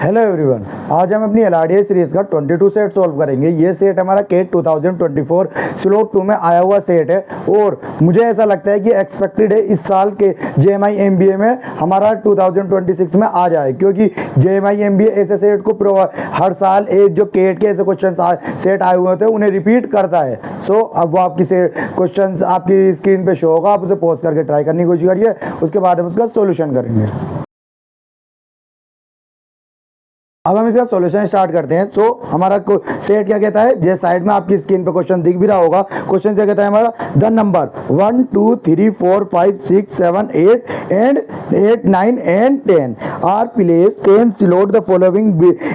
Hello everyone, आज हम अपनी एलआरडीए सीरीज का 22 सेट सॉल्व करेंगे। ये सेट हमारा केट 2024 स्लोट 2 में आया हुआ सेट है और मुझे ऐसा लगता है कि एक्सपेक्टेड है इस साल के जेएमआई एमबीए में हमारा 2026 में आ जाए, क्योंकि जेएमआई एमबीए ऐसे सेट को हर साल एक जो केट के ऐसे क्वेश्चन सेट आए हुए होते हैं उन्हें रिपीट करता है। सो अब वो आपकी सेट क्वेश्चन आपकी स्क्रीन पे शो होगा, आप उसे पॉज करके ट्राई करने की कोशिश करिए, उसके बाद हम उसका सोल्यूशन करेंगे। अब हम इसका सॉल्यूशन स्टार्ट करते हैं। सो हमारा सेट क्या कहता है, जैसे साइड में आपकी स्क्रीन पे क्वेश्चन दिख भी रहा होगा। क्वेश्चन क्या कहता है हमारा, the number 1 2 3 4 5 6 7 8 9 and 10 are placed can slot the following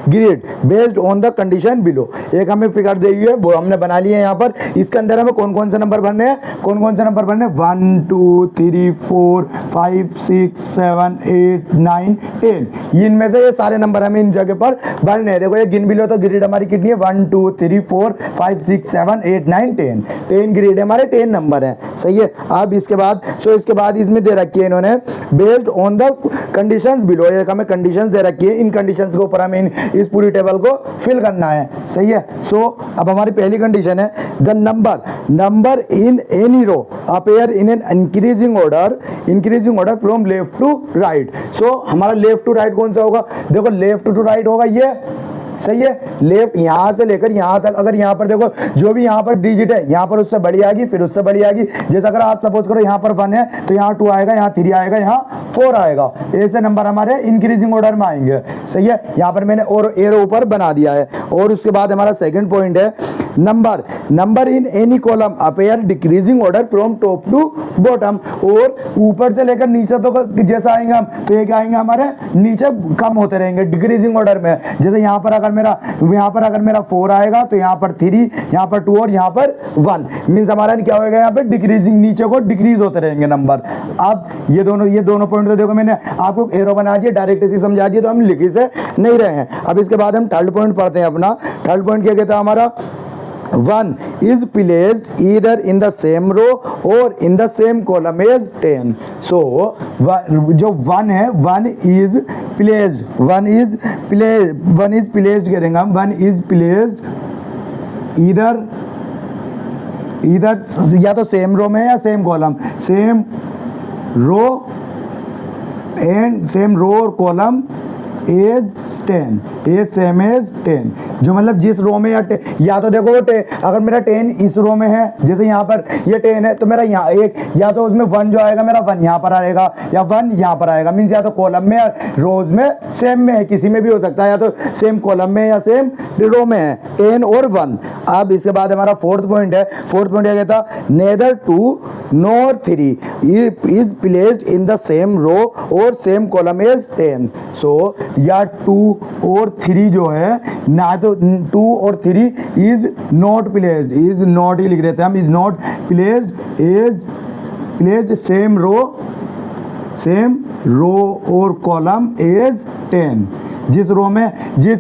grid based on the condition below. एक हमें फिगर दी हुई है, वो हमने बना लिया है यहाँ पर। इसके अंदर हमें कौन कौन से नंबर भरने हैं, 1 2 3 4 5 6 7 8 9 10। इनमें से ये सारे नंबर हमें इन जगह पर भरने हैं। देखो ये गिन भी लो तो ग्रिड हमारी कितनी है, 1 2 3 4 5 6 7 8 9 10 ग्रिड हमारे 10 नंबर है। सही है। अब इसके बाद इसमें दे रखी है इन्होंने based on the conditions below. एक हमें कंडीशंस दे रखी है, इन कंडीशंस के ऊपर हमें इस पूरी टेबल को फिल करना है। सही है। सो अब हमारी पहली कंडीशन है, the number in any row appear in an increasing order from left to right. So हमारा लेफ्ट टू राइट कौन सा होगा, देखो लेफ्ट टू राइट होगा ये। सही है। लेफ्ट यहां से लेकर यहां तक, अगर यहां पर देखो जो भी यहां पर डिजिट है यहां पर उससे बड़ी आएगी, फिर उससे बड़ी आएगी। जैसे अगर आप सपोज करो यहां पर 1 है तो यहां 2 आएगा, यहां 3 आएगा, यहां 4 आएगा। ऐसे नंबर हमारे इंक्रीजिंग ऑर्डर में आएंगे। सही है। यहां पर मैंने और एरो ऊपर बना दिया है। और उसके बाद हमारा सेकंड पॉइंट है, number in any column appear decreasing order from top to bottom. और ऊपर से लेकर नीचे तो जैसा आएंगे हम तो ये क्या आएंगे हमारे नीचे कम होते रहेंगे डिक्रीजिंग ऑर्डर में। जैसे यहाँ पर अगर मेरा 4 आएगा तो यहाँ पर 3, यहाँ पर 2 और यहाँ पर 1 मीन्स हमारा क्या होगा, यहाँ पे डिक्रीजिंग नीचे को डिक्रीज होते रहेंगे नंबर। अब ये दोनों पॉइंट तो देखो मैंने आपको एरो बना दिया, डायरेक्ट ऐसे समझा दिया, तो हम लिखी से नहीं रहे हैं। अब इसके बाद हम थर्ड पॉइंट पढ़ते हैं अपना। थर्ड पॉइंट क्या कहता है हमारा, 1 is placed either in the same row or in the same column as 10. So जो 1 है 1 is placed करेंगे हम। 1 is placed either या तो सेम रो में या सेम कॉलम, सेम रो और कॉलम एज 10 सेम एज 10। जो मतलब जिस रो में या तो देखो अगर मेरा 10 इस रो में है, जैसे यहाँ पर ये 10 है तो मेरा यहाँ एक या तो उसमें 1 जो आएगा मेरा 1 यहाँ पर आएगा या 1 यहाँ पर आएगा। मीन्स या तो कॉलम में या रोज में सेम में है, किसी में भी हो सकता है, या तो सेम कॉलम में या सेम रो में है, 10 और 1। अब इसके बाद हमारा फोर्थ पॉइंट है। फोर्थ पॉइंट क्या कहता, nether 2 nor 3 is placed in the same row or same column as 10. So या 2 और 3 जो है ना, तो 2 और 3 is not ही लिख देते हैं हम, is not placed same row और कॉलम as 10। जिस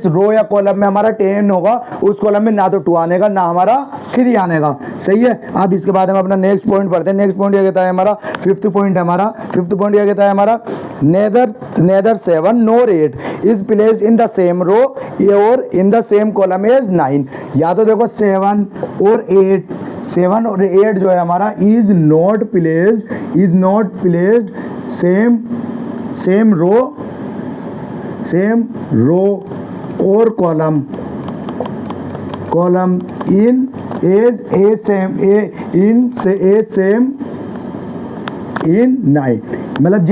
रो या कॉलम में हमारा 10 होगा उस कॉलम में ना तो 2 आने का ना हमारा 3 आने का। सही है। अब इसके बाद हम अपना नेक्स्ट पॉइंट पढ़ते हैं। नेक्स्ट पॉइंट क्या कहता है हमारा, फिफ्थ पॉइंट है हमारा। फिफ्थ पॉइंट क्या कहता है हमारा, nether 7 nor 8 is placed in the same row or in the same column as 9। या तो देखो 7 और 8 जो है हमारा is not placed same row और कॉलम इन इन 9। मतलब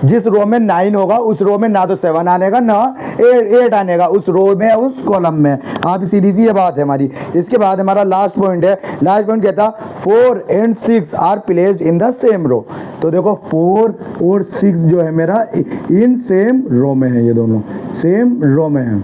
जिस रो में 9 होगा उस रो में ना तो 7 आने का ना 8 आने का, उस रो में उस कॉलम में। आप सीधी सी ये बात है हमारी। इसके बाद हमारा लास्ट पॉइंट है। लास्ट पॉइंट कहता 4 and 6 are placed in the same row. तो देखो 4 और 6 जो है मेरा इन सेम रो में है, ये दोनों सेम रो में है।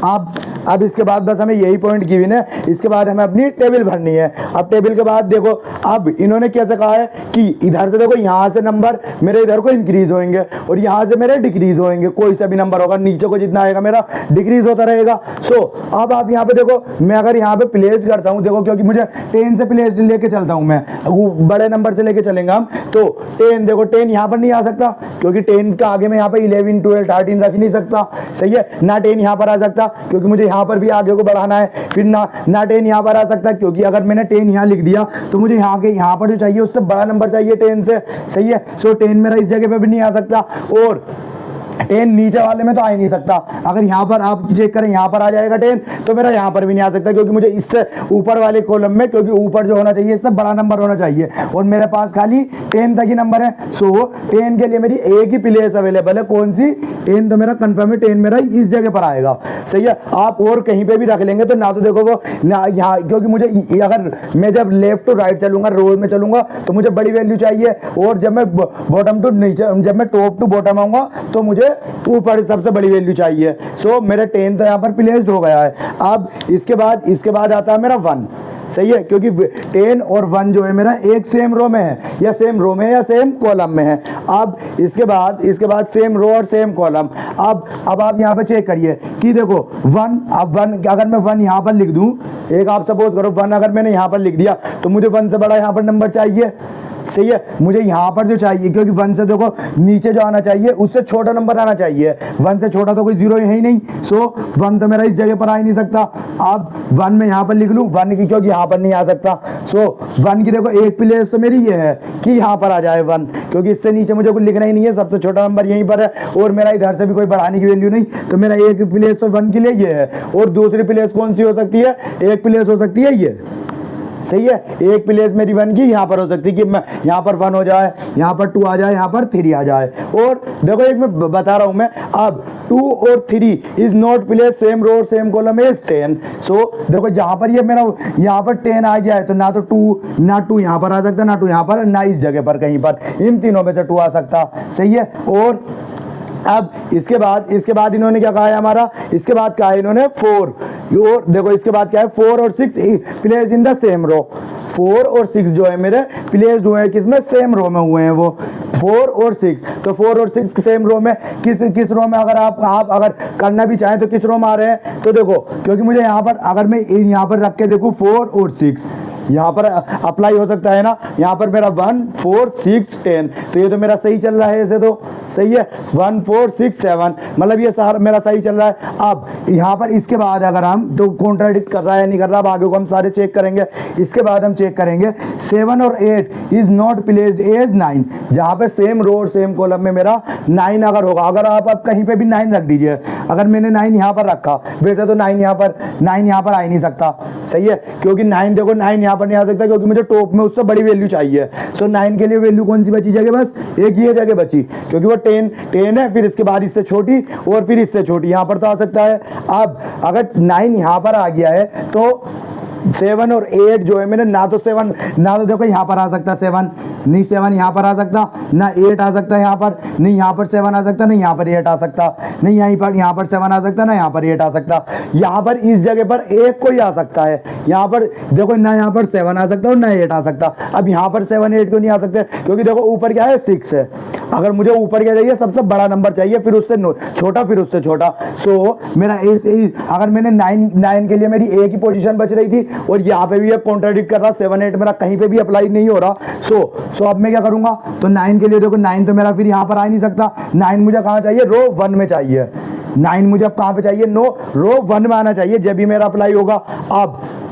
अब इसके बाद बस हमें यही पॉइंट गिवन है, इसके बाद हमें अपनी टेबल भरनी है। अब टेबल के बाद देखो, अब इन्होंने कैसे कहा है कि इधर से देखो यहाँ से नंबर मेरे इधर को इंक्रीज होंगे और यहाँ से मेरे डिक्रीज होंगे, कोई सा भी नंबर होगा नीचे को जितना आएगा मेरा डिक्रीज होता रहेगा। सो अब आप यहाँ पे देखो, मैं अगर यहाँ पे प्लेस करता हूँ, देखो क्योंकि मुझे 10 से प्लेस लेके चलता हूँ, मैं बड़े नंबर से लेके चलेंगे हम, तो 10 देखो 10 यहाँ पर नहीं आ सकता क्योंकि 10 का आगे मैं यहाँ पे 11 12 13 रख नहीं सकता, सही है ना। 10 यहाँ पर आ सकता क्योंकि मुझे यहाँ पर भी आगे को बढ़ाना है, फिर ना 10 यहाँ पर आ सकता क्योंकि अगर मैंने 10 यहाँ लिख दिया तो मुझे यहाँ पर जो चाहिए उससे बड़ा नंबर चाहिए 10 से, सही है। सो 10 मेरा इस जगह पे भी नहीं आ सकता और 10 नीचे वाले में तो आ ही नहीं सकता। अगर यहाँ पर आप चेक करें यहाँ पर आ जाएगा 10 तो मेरा यहाँ पर भी नहीं आ सकता क्योंकि मुझे इससे ऊपर वाले कॉलम में, क्योंकि ऊपर जो होना चाहिए इससे बड़ा नंबर होना चाहिए और मेरे पास खाली 10 तक ही नंबर है। सो 10 के लिए मेरी एक ही प्लेस अवेलेबल है, कौन सी? 10 तो मेरा कंफर्म है, 10 मेरा इस जगह पर आएगा, सही है। आप और कहीं पे भी रख लेंगे तो ना तो देखो वो ना यहाँ, क्योंकि मुझे अगर मैं जब लेफ्ट टू राइट चलूंगा, रोज में चलूंगा तो मुझे बड़ी वैल्यू चाहिए और जब मैं बॉटम टू नीचे, जब मैं टॉप टू बॉटम आऊंगा तो मुझे ऊपर सबसे बड़ी वैल्यू चाहिए। सो मेरा 10 तो यहाँ पर प्लेस्ड हो गया है। अब इसके बाद आता है मेरा 1, सही है, क्योंकि 10 और 1 जो है मेरा एक सेम रो में है, या सेम रो में या सेम कॉलम में है। अब इसके बाद सेम रो और सेम कॉलम। अब आप यहाँ पे चेक करिए कि देखो 1, अब 1 अगर मैं 1 यहाँ पर लिख दूं, एक आप सपोज करो 1 अगर मैंने यहाँ पर लिख दिया तो मुझे 1 से बड़ा यहाँ पर नंबर चाहिए, सही है। मुझे यहाँ पर जो चाहिए, क्योंकि 1 से देखो नीचे जो आना चाहिए उससे छोटा नंबर आना चाहिए, 1 से छोटा तो कोई 0 है ही नहीं। सो 1 तो मेरा इस जगह पर आ ही नहीं सकता। अब 1 में यहाँ पर लिख लूँ 1 की, क्योंकि यहाँ पर नहीं आ सकता। सो 1 की देखो एक प्लेस तो मेरी ये है कि यहाँ पर आ जाए 1, क्योंकि इससे नीचे मुझे कुछ लिखना ही नहीं है, सबसे छोटा नंबर यहीं पर है और मेरा इधर से भी कोई बढ़ाने की वैल्यू नहीं, तो मेरा एक प्लेस तो 1 के लिए ये है। और दूसरी प्लेस कौन सी हो सकती है? एक प्लेस हो सकती है ये, सही है। एक प्लेस मेरी 1 की यहाँ पर हो सकती है कि मैं यहाँ पर 1 हो जाए, यहाँ पर 2 आ जाए, यहाँ पर 3 आ जाए। और देखो एक मैं बता रहा हूँ मैं, अब 2 और 3 is not place same row और सेम कॉलम इज 10। सो देखो जहाँ पर ये मेरा यहाँ पर 10 आ गया है तो ना तो 2 यहाँ पर आ सकता, ना 2 यहाँ पर, ना इस जगह पर कहीं पर, इन तीनों में से 2 आ सकता, सही है। और अब इसके बाद इन्होंने क्या कहा है हमारा, इसके बाद कहा है इन्होंने 4, और देखो इसके बाद क्या है 4 और 6 place in the same row. 4 और 6 जो है मेरे प्लेस्ड हुए हैं किसमें? सेम रो में हुए हैं वो 4 और 6। तो 4 और 6 सेम रो में, किस रो में अगर आप अगर करना भी चाहें तो किस रो में आ रहे हैं? तो देखो क्योंकि मुझे यहाँ पर अगर मैं यहाँ पर रख के देखूँ 4 और 6 यहाँ पर अप्लाई हो सकता है ना, यहाँ पर मेरा 1 4 6 10, तो ये तो मेरा सही चल रहा है, ऐसे तो सही है 1 4 6 7, मतलब ये सारा मेरा सही चल रहा है। अब यहाँ पर इसके बाद अगर हम तो कॉन्ट्राडिक्ट कर रहा है नहीं कर रहा, अब आगे को हम सारे चेक करेंगे। इसके बाद हम चेक करेंगे 7 और 8 इज नॉट प्लेस्ड एज 9, जहाँ पे सेम रो और सेम कॉलम में मेरा 9 अगर होगा, अगर आप कहीं पे भी 9 रख दीजिए, अगर मैंने 9 यहाँ पर रखा, वैसे तो 9 यहाँ पर आ ही नहीं सकता, सही है, क्योंकि 9 देखो 9 यहाँ पर नहीं आ सकता क्योंकि मुझे टॉप में उससे बड़ी वैल्यू चाहिए। सो 9 के लिए वैल्यू कौन सी बची जगह? बस एक ही जगह बची, क्योंकि वो 10 है, फिर इसके बाद इससे छोटी और फिर इससे छोटी, यहाँ पर तो आ सकता है। अब अगर 9 यहाँ पर आ गया है तो 7 और 8 जो है मैंने ना तो 7, ना तो देखो यहाँ पर आ सकता 7, नहीं 7 यहाँ पर आ सकता, ना 8 आ सकता यहाँ पर, नहीं यहाँ पर 7 आ सकता, नहीं यहाँ पर 8 आ सकता, नहीं यहाँ पर 7 आ सकता, ना यहाँ पर 8 आ सकता। यहाँ पर इस जगह पर एक कोई आ सकता है, यहाँ पर देखो ना यहाँ पर 7 आ सकता और ना 8 आ सकता। अब यहाँ पर 7 8 क्यों नहीं आ सकते? क्योंकि देखो ऊपर क्या है 6 है, अगर मुझे ऊपर क्या चाहिए? सबसे बड़ा नंबर चाहिए, फिर उससे छोटा, फिर उससे छोटा। सो मेरा अगर मैंने 9 के लिए मेरी एक ही पोजीशन बच रही थी और यहाँ पे भी ये कॉन्ट्राडिक्ट कर रहा, 7 8 मेरा कहीं पे भी अप्लाई नहीं हो रहा। सो अब मैं क्या करूंगा? तो 9 के लिए देखो 9 तो मेरा फिर यहाँ पर आ नहीं सकता, 9 मुझे कहाँ चाहिए? रो 1 में चाहिए। 9 मुझे अब कहाँ पे चाहिए? रो 1 में आना चाहिए जब भी मेरा अप्लाई होगा।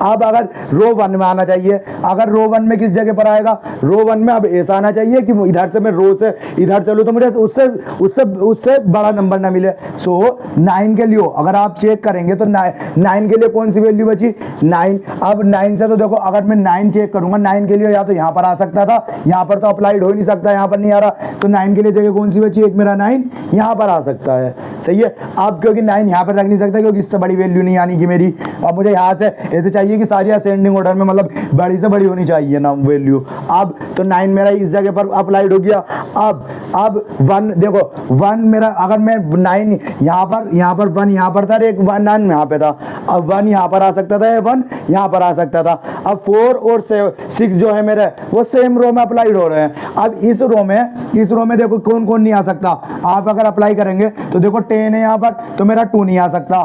अब अगर रो 1 में आना चाहिए, अगर रो 1 में किस जगह पर आएगा? रो 1 में अब ऐसा आना चाहिए कि इधर से मैं रो से इधर चलूँ तो मुझे उससे बड़ा नंबर ना मिले। सो 9 के लिए अगर आप चेक करेंगे तो 9 के लिए कौन सी वैल्यू बची? 9। अब 9 से तो देखो अगर मैं 9 चेक करूंगा, 9 के लिए या तो यहाँ पर आ सकता था, यहाँ पर तो अप्लाइड हो ही नहीं सकता, यहाँ पर नहीं आ रहा, तो 9 के लिए जगह कौन सी बची? एक मेरा 9 यहाँ पर आ सकता है, सही है। अब क्योंकि 9 यहाँ पर रख नहीं सकता क्योंकि इससे बड़ी वैल्यू नहीं आनी कि मेरी, अब मुझे यहाँ से ऐसे चाहिए चाहिए कि सारी असेंडिंग ऑर्डर में, मतलब बड़ी से बड़ी होनी चाहिए ना वैल्यू। अब तो 9 मेरा इस जगह पर अप्लाइड हो गया। अब 1 देखो 1 मेरा, अगर मैं 9 यहाँ पर 1 यहाँ पर था, एक 1 9 यहाँ पे था, अब 1 यहाँ पर आ सकता था, 1 यहाँ पर आ सकता था। अब 4 और 6 जो है मेरे वो सेम रो में अप्लाइड हो रहे हैं। अब इस रो में देखो कौन कौन नहीं आ सकता। आप अगर अप्लाई करेंगे तो देखो 10 है यहाँ पर, तो मेरा 2 नहीं आ सकता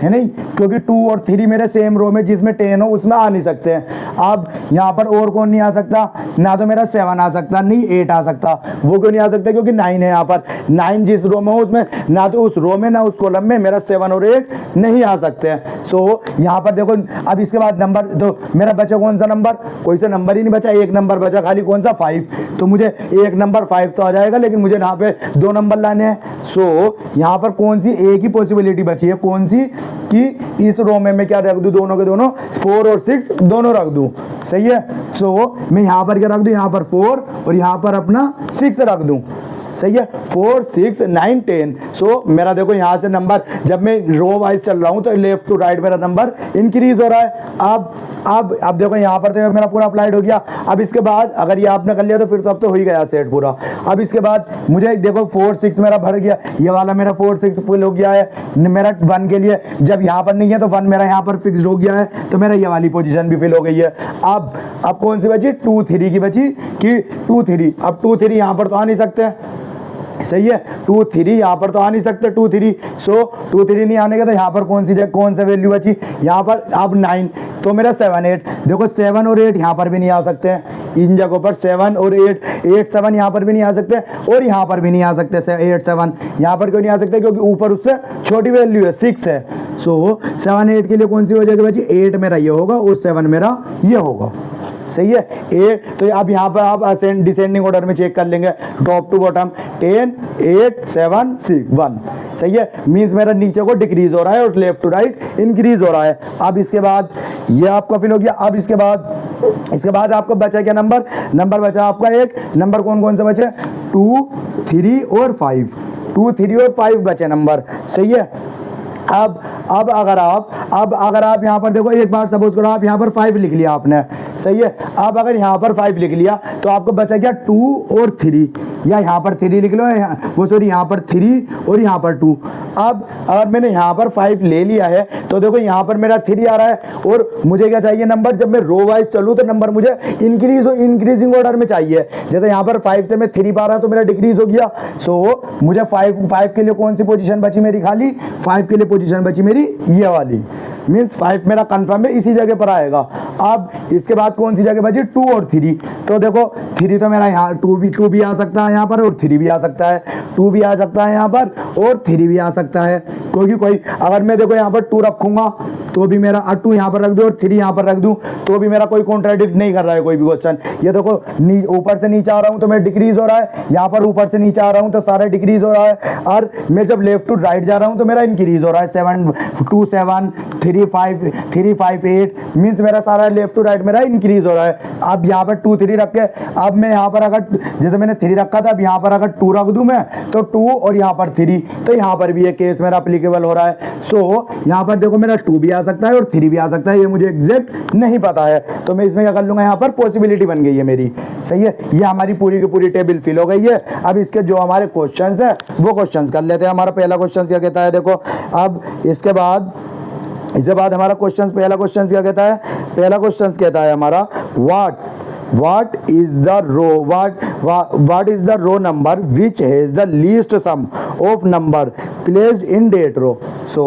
है नहीं, क्योंकि 2 और 3 मेरे सेम रो में जिसमें 10 हो उसमें आ नहीं सकते हैं। अब यहाँ पर और कौन नहीं आ सकता, ना तो मेरा 7 आ सकता, नहीं 8 आ सकता। वो क्यों नहीं आ सकता, क्योंकि 9 है यहाँ पर। 9 जिस रो में हो उसमें ना तो उस रो में ना उस कॉलम में मेरा 7 और 8 नहीं आ सकते हैं। सो यहाँ पर देखो अब इसके बाद नंबर, तो मेरा बचा कौन सा नंबर, कोई सा नंबर ही नहीं बचा, एक नंबर बचा खाली, कौन सा 5। तो मुझे एक नंबर 5 तो आ जाएगा, लेकिन मुझे यहाँ पे 2 नंबर लाने हैं। सो यहाँ पर कौन सी एक ही पॉसिबिलिटी बची है, कौन सी, कि इस रो में मैं क्या रख दूं, दोनों के दोनों 4 और 6 दोनों रख दूं। सही है। सो मैं यहाँ पर क्या रख दूं, यहाँ पर 4 और यहाँ पर अपना 6 रख दूं। सही है। 4 6 9 10। सो मेरा देखो यहाँ से नंबर, जब मैं रो वाइज चल रहा हूँ तो लेफ्ट टू राइट मेरा नंबर इंक्रीज हो रहा है। अब देखो यहाँ पर तो मेरा पूरा अप्लाइड हो गया। अब इसके बाद अगर ये आपने कर लिया तो फिर तो अब तो हो ही गया सेट पूरा। अब इसके बाद मुझे देखो 4 6 मेरा भर गया, ये वाला मेरा 4 6 फुल हो गया है मेरा 1 के लिए। जब यहाँ पर नहीं है तो 1 मेरा यहाँ पर फिक्स हो गया है, तो मेरा ये वाली पोजीशन भी फिल हो गई है। अब कौन सी बची, 2 3 की बची, कि 2 3। अब 2 3 यहाँ पर तो आ नहीं सकते। सही है। 2 3 यहाँ पर तो आ नहीं सकते 2 3। सो 2 3 नहीं आने का, तो यहाँ पर कौन सा वैल्यू बची, यहाँ पर अब 9, तो मेरा 7 8। देखो 7 और 8 यहाँ पर भी नहीं आ सकते हैं, इन जगहों पर 7 और 8 7 यहाँ पर भी नहीं आ सकते, और यहाँ पर भी नहीं आ सकते 8 7। यहाँ पर क्यों नहीं आ सकते, क्योंकि ऊपर उससे छोटी वैल्यू है 6 है। सो 7 8 के लिए कौन सी हो जाएगी बची, 8 मेरा ये होगा और 7 मेरा ये होगा। सही है। ए तो अब यहाँ पर आप असेंड डिसेंडिंग ऑर्डर में चेक कर लेंगे, टॉप टू बॉटम 10 8 7 6 1। सही है। मींस मेरा नीचे को डिक्रीज हो रहा है और लेफ्ट टू राइट इंक्रीज हो रहा है। अब इसके बाद ये आपका फिल हो गया। अब इसके बाद आपको बचा क्या, नंबर बचा आपका एक नंबर, कौन से बचे, 2 3 और 5। 2 3 और 5 बचे नंबर। सही है। अब अगर आप यहाँ पर देखो, एक बार सपोज करो आप यहाँ पर 5 लिख लिया आपने। सही है। अब अगर यहाँ पर 5 लिख लिया तो आपको बचा क्या, 2 और 3, या यहाँ पर 3 लिख लो, यहाँ पर 3 और यहाँ पर 2। अब अगर मैंने यहाँ पर 5 ले लिया है तो देखो यहाँ पर मेरा 3 आ रहा है, और मुझे क्या चाहिए नंबर, जब मैं रो वाइज चलूँ तो नंबर मुझे इंक्रीजिंग ऑर्डर में चाहिए। जैसे यहाँ पर 5 से मैं 3 पा रहा तो मेरा डिक्रीज हो गया। सो मुझे 5 के लिए कौन सी पोजीशन बची मेरी खाली, 5 के लिए पोजीशन बची मेरी ये वाली, मीन्स 5 मेरा कंफर्म है इसी जगह पर आएगा। अब इसके बाद कौन सी जगह बची, 2 और 3। तो देखो 3 तो मेरा यहाँ 2 भी आ सकता है यहाँ पर, और 3 भी आ सकता है, 2 भी आ सकता है यहाँ पर और 3 भी आ सकता है। क्योंकि कोई अगर मैं देखो यहाँ पर 2 रखूंगा तो भी मेरा 2 यहाँ पर रख दूँ और 3 यहाँ पर रख दूँ तो भी मेरा कोई कॉन्ट्राडिक्ट नहीं कर रहा है कोई भी क्वेश्चन। ये देखो ऊपर से नीचे आ रहा हूँ तो मैं डिक्रीज हो रहा है, यहाँ पर ऊपर से नीचे आ रहा हूँ तो सारा डिक्रीज हो रहा है, और मैं जब लेफ्ट टू राइट जा रहा हूँ तो मेरा इंक्रीज हो रहा है। 7 2 7 3 5 8, मीन्स मेरा सारा लेफ्ट टू राइट मेरा इंक्रीज हो रहा है। अब यहाँ पर 2 3 रख के, अब मैं यहाँ पर अगर जैसे मैंने 3 रखा था, अब यहाँ पर अगर 2 रख दूं मैं तो 2 और यहाँ पर 3, तो यहाँ पर भी ये केस मेरा एप्लीकेबल हो रहा है। सो यहाँ पर देखो मेरा 2 भी आ सकता है और 3 भी आ सकता है, ये मुझे एग्जैक्ट नहीं पता है, तो मैं इसमें क्या कर लूंगा, यहाँ पर पॉसिबिलिटी बन गई है मेरी। सही है। ये हमारी पूरी की पूरी टेबल फिल हो गई है। अब इसके जो हमारे क्वेश्चंस है वो क्वेश्चंस कर लेते हैं। हमारा पहला क्वेश्चन क्या कहता है, देखो अब इसके बाद हमारा पहला क्वेश्चन क्या कहता है, पहला क्वेश्चन कहता है हमारा what is the row number which has the least sum of number placed in that row। सो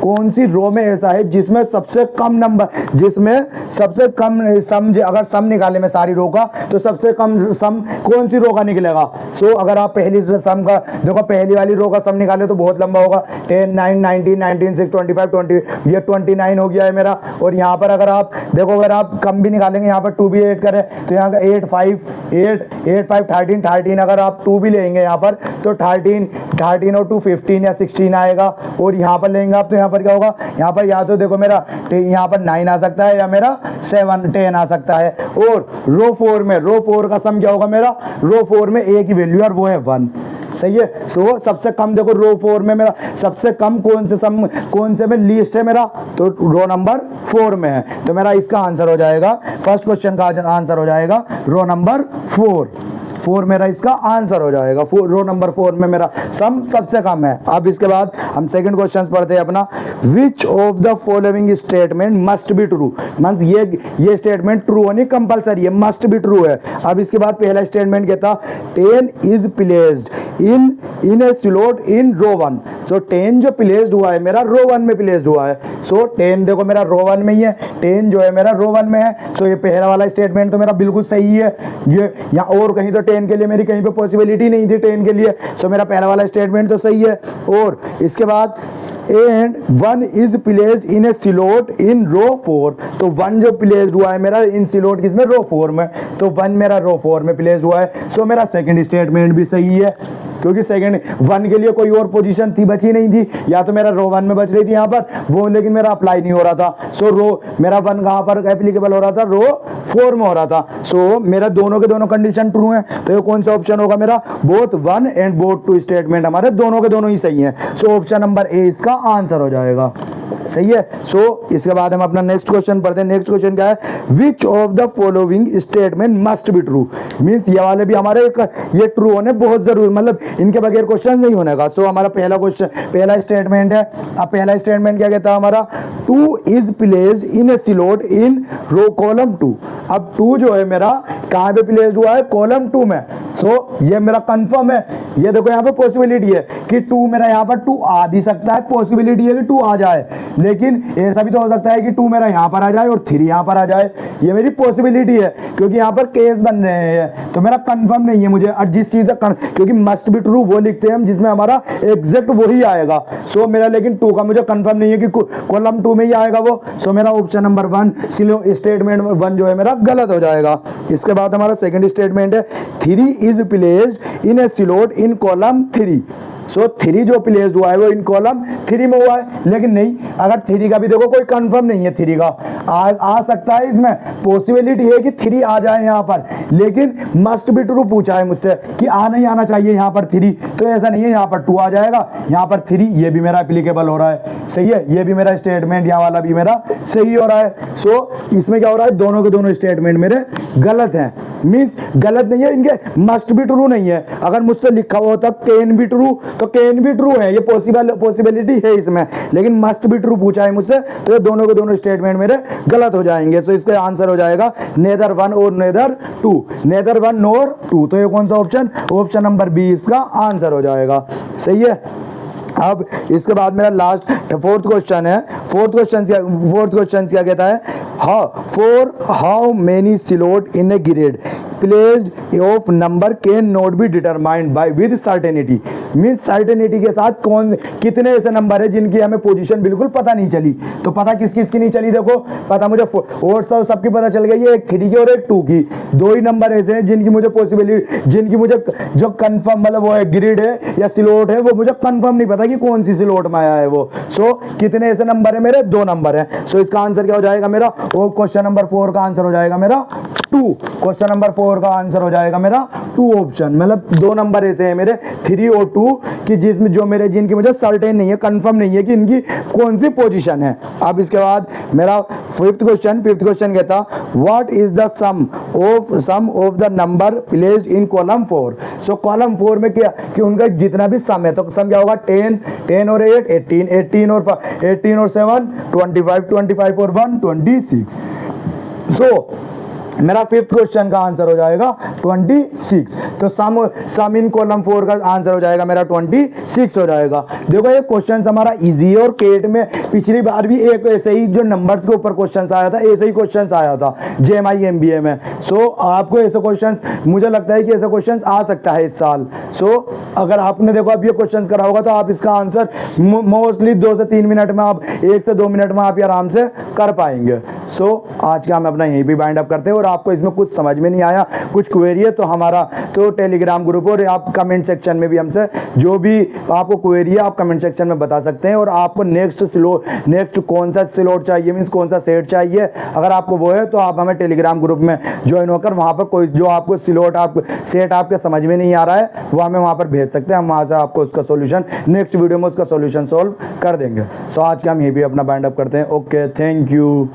कौन सी रो में ऐसा है जिसमें सबसे कम नंबर, जिसमें सबसे कम सम, अगर सम निकाले मैं सारी रो का तो सबसे कम सम कौन सी रो का निकलेगा। सो अगर आप पहली सम का देखो, पहली वाली रो का सम निकाले तो बहुत लंबा होगा, 10 9 19 19 6 25 20, ये 29 हो गया है मेरा। और यहाँ पर अगर आप देखो, अगर आप कम भी निकालेंगे, यहाँ पर 2 भी ऐड करें तो यहाँ का 8 5 13 अगर आप 2 भी लेंगे यहाँ पर तो 13 और 2 15 या 16 आएगा। और यहाँ पर लेंगे आप तो यहाँ पर क्या होगा, यहाँ पर या तो देखो मेरा यहाँ पर 9 आ सकता है या मेरा 7 10 आ सकता है। और रो 4 का सम क्या होगा मेरा, रो 4 में एक ही वैल्यू और वो है 1। सही है। सो सबसे कम देखो रो 4 में मेरा सबसे कम कौन से में लीस्ट है मेरा, तो रो नंबर 4 में है, तो मेरा इसका आंसर हो जाएगा, फर्स्ट क्वेश्चन का आंसर हो जाएगा रो नंबर 4 मेरा इसका आंसर हो जाएगा। रो नंबर 4 में मेरा सम सबसे कम है। अब इसके बाद हम सेकंड क्वेश्चन पढ़ते हैं अपना, which of the following statement must be true, means ये स्टेटमेंट ट्रू होनी कंपलसरी है, मस्ट बी ट्रू है। अब इसके बाद पहला स्टेटमेंट कहता 10 is placed in a slot in row 1, तो 10 जो प्लेस्ड हुआ है मेरा रो 1 में प्लेस्ड हुआ है। सो 10 देखो मेरा रो 1 में ही है, 10 जो है मेरा रो 1 में है। सो ये पहला वाला स्टेटमेंट तो मेरा बिल्कुल सही है। ये यहाँ और कहीं तो 10 के लिए मेरी कहीं पे पॉसिबिलिटी नहीं थी 10 के लिए, सो मेरा पहला वाला स्टेटमेंट तो सही है। और इसके बाद and 1 is placed in a slot in row 4, तो 1 जो प्लेस्ड हुआ है मेरा इन स्लॉट किसमें, रो 4 में, तो 1 मेरा रो 4 में प्लेस्ड हुआ है। सो मेरा सेकंड स्टेटमेंट भी सही है, क्योंकि सेकंड 1 के लिए कोई और पोजीशन थी बची नहीं थी, या तो मेरा रो 1 में बच रही थी यहाँ पर वो, लेकिन मेरा अप्लाई नहीं हो रहा था। सो रो मेरा 1 कहाँ पर एप्लीकेबल हो रहा था, रो 4 में हो रहा था। सो मेरा दोनों के दोनों कंडीशन ट्रू है, तो ये कौन सा ऑप्शन होगा मेरा, बोथ 1 एंड बोथ 2 स्टेटमेंट हमारे दोनों के दोनों ही सही है। सो ऑप्शन नंबर ए इसका आंसर हो जाएगा, सही है। सो इसके बाद हम अपना नेक्स्ट क्वेश्चन पढ़ते हैं। नेक्स्ट क्वेश्चन क्या है, विच of the following statement must be true, means ये वाले भी हमारे ये ट्रू होने बहुत जरूरी, मतलब इनके बगैर क्वेश्चन नहीं होने का। सो हमारा पहला क्वेश्चन पहला स्टेटमेंट है। अब पहला स्टेटमेंट क्या कहता है हमारा, 2 is placed in a slot in row column 2, अब 2 जो है मेरा कहाँ पे प्लेस्ड हुआ है, कॉलम 2 में। सो ये मेरा कंफर्म है, ये देखो यहाँ पे पॉसिबिलिटी है कि 2 मेरा यहाँ पर 2 आ भी सकता है, पॉसिबिलिटी है कि 2 आ जाए, लेकिन ऐसा भी तो हो सकता है कि 2 मेरा यहाँ पर आ जाए और 3 यहाँ पर आ जाए, ये मेरी पॉसिबिलिटी है, क्योंकि यहाँ पर केस बन रहे हैं, तो मेरा कंफर्म नहीं है मुझे। और जिस चीज क्योंकि मस्ट बी ट्रू वो लिखते हैं हम जिसमें हमारा एग्जैक्ट वही आएगा। सो मेरा लेकिन 2 का मुझे कंफर्म नहीं है कि कॉलम 2 में ही आएगा वो। सो मेरा ऑप्शन नंबर 1 स्टेटमेंट 1 जो है मेरा गलत हो जाएगा। इसके बाद हमारा सेकंड स्टेटमेंट है, 3 is placed in a slot in column 3, सो 3 जो प्लेस्ड हुआ है वो इन कॉलम 3 में हुआ है, लेकिन नहीं, अगर 3 का भी देखो कोई कंफर्म नहीं है, 3 का आ सकता है, इसमें पॉसिबिलिटी है कि 3 आ जाए यहाँ पर, लेकिन मस्ट बी ट्रू पूछा है मुझसे कि नहीं आना चाहिए यहाँ पर 3, तो ऐसा नहीं है, यहाँ पर 2 आ जाएगा, यहाँ पर 3, ये भी मेरा एप्लीकेबल हो रहा है, सही है, ये भी मेरा स्टेटमेंट यहाँ वाला भी मेरा सही हो रहा है। सो इसमें क्या हो रहा है, दोनों के दोनों स्टेटमेंट मेरे गलत हैं, मीन्स गलत नहीं है, इनके मस्ट बी ट्रू नहीं है। अगर मुझसे लिखा हुआ होता कैन बी ट्रू, तो कैन बी ट्रू है, ये पॉसिबिलिटी है इसमें, लेकिन मस्ट बी ट्रू पूछा है मुझसे, तो ये दोनों के दोनों स्टेटमेंट मेरे गलत हो जाएंगे। तो इसका आंसर हो जाएगा नेदर 1 और नेदर 2, नेदर 1 नॉर 2, तो ये कौन सा ऑप्शन, ऑप्शन नंबर बी इसका आंसर हो जाएगा, सही है। अब इसके बाद मेरा लास्ट फोर्थ क्वेश्चन है। फोर्थ क्वेश्चन क्या कहता है, for how many slot in a grid placed of number can not be determined by with certainty, means certainty के साथ कितने ऐसे नंबर है जिनकी हमें पोजीशन बिल्कुल पता नहीं चली। तो पता किस किस की नहीं चली, देखो पता मुझे और सबकी पता चल गई है, एक 3 की और एक 2 की, 2 ही नंबर ऐसे हैं जिनकी मुझे पॉसिबिलिटी, जिनकी मुझे जो कंफर्म मतलब वो है ग्रिड है या स्लॉट है, वो मुझे कंफर्म नहीं पता कि कौन सी स्लॉट में आया है वो। सो कितने ऐसे नंबर है मेरे, 2 नंबर है। सो इसका आंसर क्या हो जाएगा मेरा, वो क्वेश्चन नंबर 4 का आंसर हो जाएगा मेरा 2, क्वेश्चन नंबर 4 का आंसर हो जाएगा मेरा 2 ऑप्शन, मतलब 2 नंबर ऐसे हैं मेरे 3 और 2 कि जिसमें जो मेरे जिनकी मुझे सर्टेन नहीं है, कंफर्म नहीं है कि इनकी कौन सी पोजीशन है। अब इसके बाद मेरा फिफ्थ क्वेश्चन कहता what is the sum of the number placed in column 4। So column 4 में क्या कि उनका जितना भी सम है, तो सम क्या होगा, 10 और 8 18 और 7 25 और 1 26। सो मेरा फिफ्थ क्वेश्चन का आंसर हो जाएगा 26, तो सम इन कॉलम 4 का आंसर हो जाएगा मेरा 26 हो जाएगा। देखो ये क्वेश्चन हमारा इजी है, और केट में पिछली बार भी एक ऐसे ही जो नंबर्स के ऊपर क्वेश्चन आया था, ऐसे ही क्वेश्चन आया था JMI MBA में। सो आपको ऐसे क्वेश्चन, मुझे लगता है कि ऐसे क्वेश्चन आ सकता है इस साल। सो अगर आपने देखो अब ये क्वेश्चन करा होगा, तो आप इसका आंसर मोस्टली 2 से 3 मिनट में, आप 1 से 2 मिनट में आप आराम से कर पाएंगे। सो आज का हम अपना यहीं पे बाइंड अप करते हैं, और और आपको इसमें कुछ समझ में नहीं आया, कुछ क्वेरी है, तो हमारा तो टेलीग्राम ग्रुप और आप कमेंट सेक्शन में भी हमसे जो भी आपको क्वेरी है आप कमेंट सेक्शन में बता सकते हैं। और आपको नेक्स्ट कौन सा स्लॉट चाहिए, मीन्स कौन सा सेट चाहिए, अगर आपको वो है तो आप हमें टेलीग्राम ग्रुप में ज्वाइन होकर वहाँ पर कोई जो आपको सेट आपके समझ में नहीं आ रहा है वो हमें वहाँ पर भेज सकते हैं, हम वहाँ से आपको उसका सोल्यूशन नेक्स्ट वीडियो में उसका सोल्यूशन सॉल्व कर देंगे। सो आज के हम ये भी अपना बाइंड अप करते हैं। Okay, thank you.